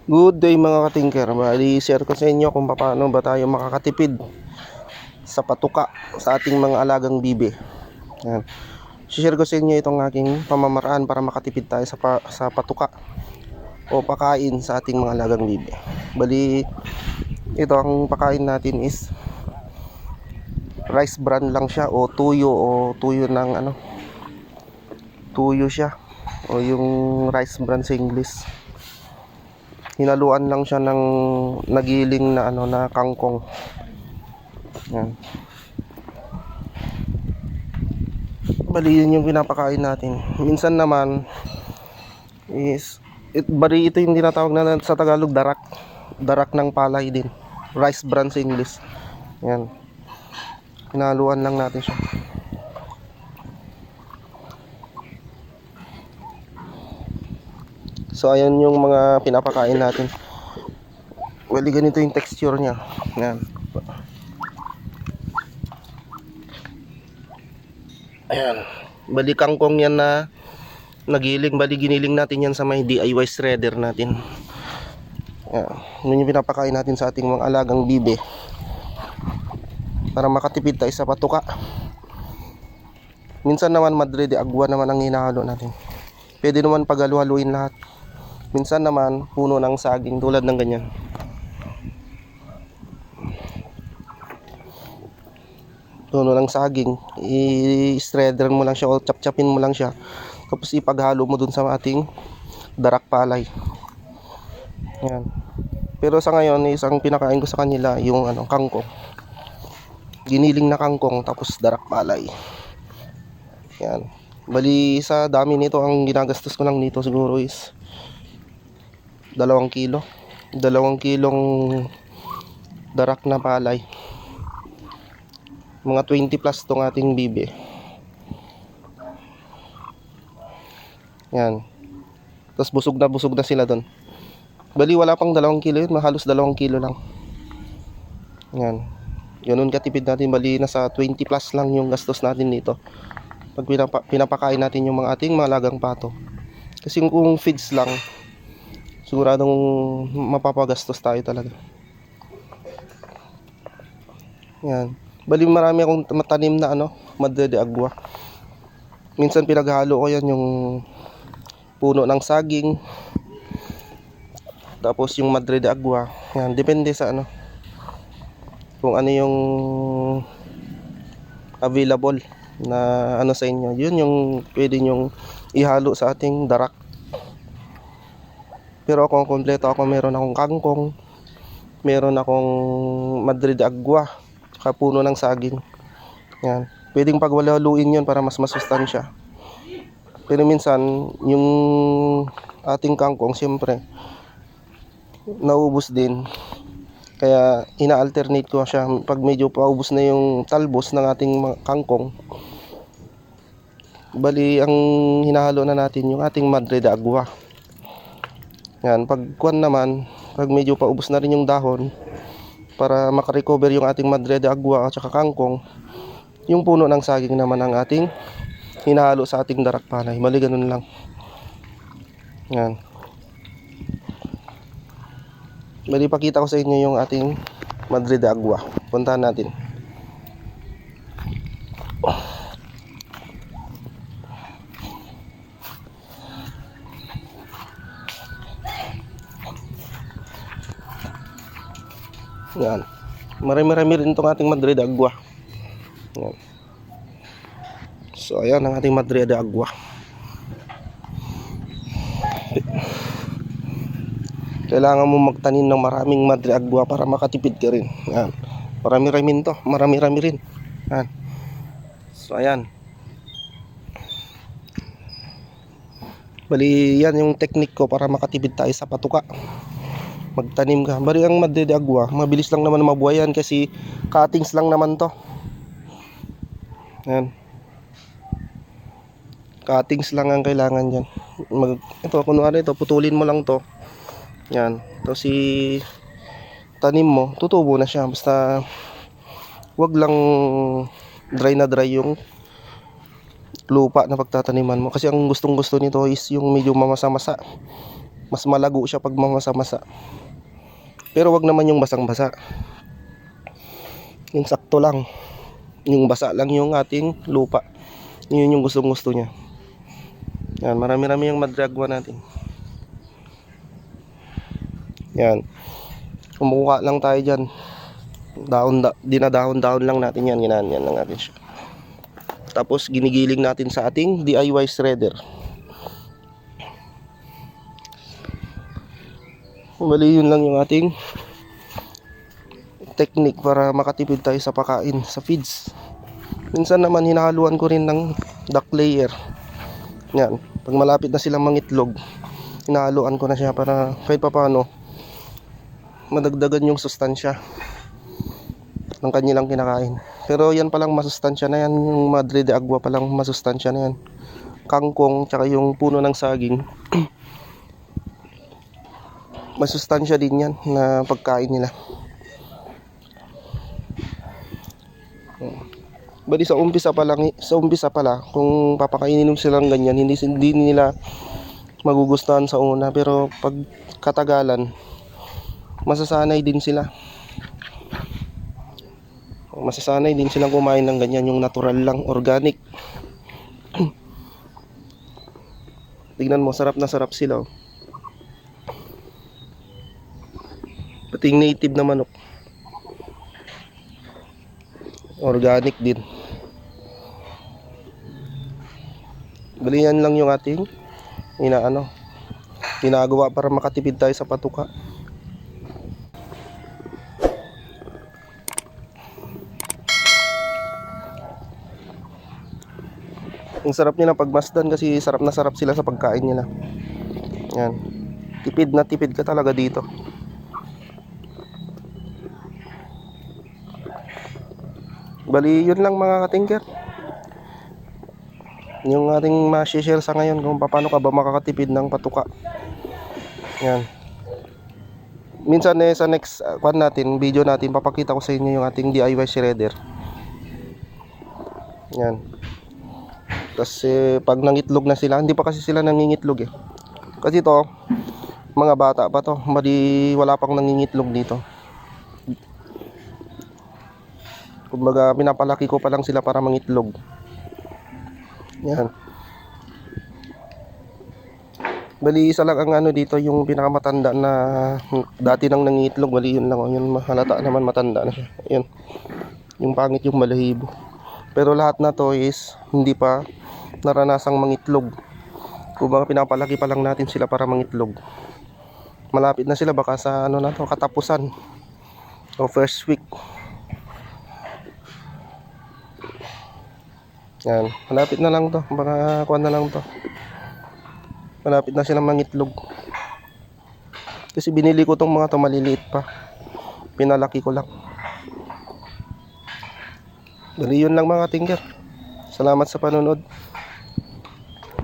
Good day mga katingker. Share ko sa inyo kung paano ba tayo makakatipid sa patuka sa ating mga alagang bibi. Yan. Share ko sa inyo itong aking pamamaraan para makatipid tayo sa patuka o pakain sa ating mga alagang bibi. Ito ang pakain natin is rice bran lang siya o tuyo ng tuyo siya o yung rice bran sa English. Hinaluan lang siya ng nagiling na na kangkong. Yan. Yun yung pinapakain natin. Minsan naman ito yung tinatawag na sa Tagalog darak ng palay din, rice bran sa English. Yan, hinaluan lang natin siya. So ayan yung mga pinapakain natin. Ganito yung texture niya. Yan. Ayan. Kangkong yan na nagiling. Giniling natin yan sa may DIY shredder natin. Ayan. Yun yung pinapakain natin sa ating mga alagang bibe para makatipid tayo sa patuka. Minsan naman madre de agua naman ang hinahalo natin. Pwede naman paghalu-haluin lahat. Minsan naman puno ng saging tulad ng ganyan. Puno ng saging, i-shredder mo lang siya o chop-chopin mo lang siya. Tapos ipaghalo mo dun sa ating darak palay. Yan. Pero sa ngayon, isang pinakain ko sa kanila yung kangkong. Giniling na kangkong tapos darak palay. Yan. Sa dami nito, ang ginagastos ko lang nito siguro is 2 kilo. 2 kilong darak na palay. Mga 20 plus tong ating bibi. Yan. Tapos busog na sila doon. Wala pang 2 kilo yun. Halos 2 kilo lang. Yan. Ganun katipid natin. Nasa 20 plus lang yung gastos natin dito pag pinapakain natin yung mga ating malagang pato. Kasi kung feeds lang, siguradong mapapagastos tayo talaga. Yan. Marami akong matanim na madre de agua. Minsan pinaghalo ko yan yung puno ng saging, tapos yung madre de agua. Yan, depende sa kung ano yung available na sa inyo. Yun yung pwede nyong ihalo sa ating darak. Pero ako kompleto ako, meron akong kangkong, meron akong madre de agua, puno ng saging. Yan. Pwedeng pagwalaluin yun para mas masustansya. Pero minsan, yung ating kangkong, siyempre, naubos din. Kaya, ina-alternate ko siya. Pag medyo paubos na yung talbos ng ating kangkong, ang hinahalo na natin yung ating madre de agua. Yan. Pag medyo paubos na rin yung dahon, para makarecover yung ating madre de agua at saka kangkong, yung puno ng saging naman ang ating hinahalo sa ating darak palay. Ganun lang. Yan. Pakita ko sa inyo yung ating madre de agua. Puntahan natin. Yan. Marami rin itong ating madre de agua. Yan. So ayan ang ating madre de agua. Kailangan mo magtanim ng maraming madre agua para makatipid ka rin. Yan. Marami rin. Yan. So ayan. Yan yung technique ko para makatipid tayo sa patuka. Magtanim ka. Ang madre de agua, mabilis lang naman mabuhay yan kasi cuttings lang naman to. Yan. Cuttings lang ang kailangan dyan. Kunwari ito, putulin mo lang to. Yan. Tapos tanim mo, tutubo na siya. Basta wag lang dry na dry yung lupa na pagtataniman mo. Kasi ang gustong gusto nito is yung medyo mamasa-masa. Mas malago siya pag mamasa-masa. Pero wag naman yung basang-basa. Yung sakto lang. Yung basa lang yung ating lupa. Yun yung gustong-gusto niya. Yan, marami-rami yung madragwa natin. Yan. Kumukuha lang tayo dyan. Dinadahon-dahon lang natin yan. Ginanyan lang natin siya. Tapos ginigiling natin sa ating DIY shredder. Bali yun lang yung ating technique para makatipid tayo sa pagkain, sa feeds. Minsan naman hinahaluan ko rin ng duck layer. Yan, pag malapit na silang mangitlog, hinahaluan ko na siya para kahit papaano madagdagan yung sustansya ng kanilang kinakain. Pero yan palang masustansya na yan, yung Madre de Agua palang masustansya na yan. Kangkong tsaka yung puno ng saging masustansya din yan na pagkain nila. Bali sa umpisa pa lang kung papakainin mo silang ganyan, hindi nila magugustuhan sa una, pero pag katagalan masasanay din sila. Masasanay din silang kumain ng ganyan, yung natural lang, organic. Tignan mo, sarap na sarap sila. Pati yung native na manok, organic din. Bali yan lang yung ating ginagawa para makatipid tayo sa patuka. Ang sarap nila pagmasdan kasi sarap na sarap sila sa pagkain nila. Yan. Tipid na tipid ka talaga dito. Bali yun lang mga katingker, yung ating ma-share sa ngayon kung paano ka ba makakatipid ng patuka. Yan. Minsan sa next video natin papakita ko sa inyo yung ating DIY shredder. Yan. Kasi pag nangitlog na sila, hindi pa kasi sila nangingitlog kasi to mga bata pa to, wala pang nangingitlog dito. Kumbaga pinapalaki ko pa lang sila para mangitlog. Yan. Bali isa lang ang dito, yung pinakamatanda na dati nang nangitlog. Bali yun lang, yun halata naman matanda na siya. Ayun. Yung pangit yung balahibo. Pero lahat na to is hindi pa naranasang mangitlog. Kumbaga pinapalaki pa lang natin sila para mangitlog. Malapit na sila, baka sa katapusan o first week. Yan, malapit na lang to, baka kuwan na lang to. Malapit na silang mangitlog. Kasi binili ko tong mga to maliliit pa. Pinalaki ko lang. Dali yun lang mga tingger. Salamat sa panonood.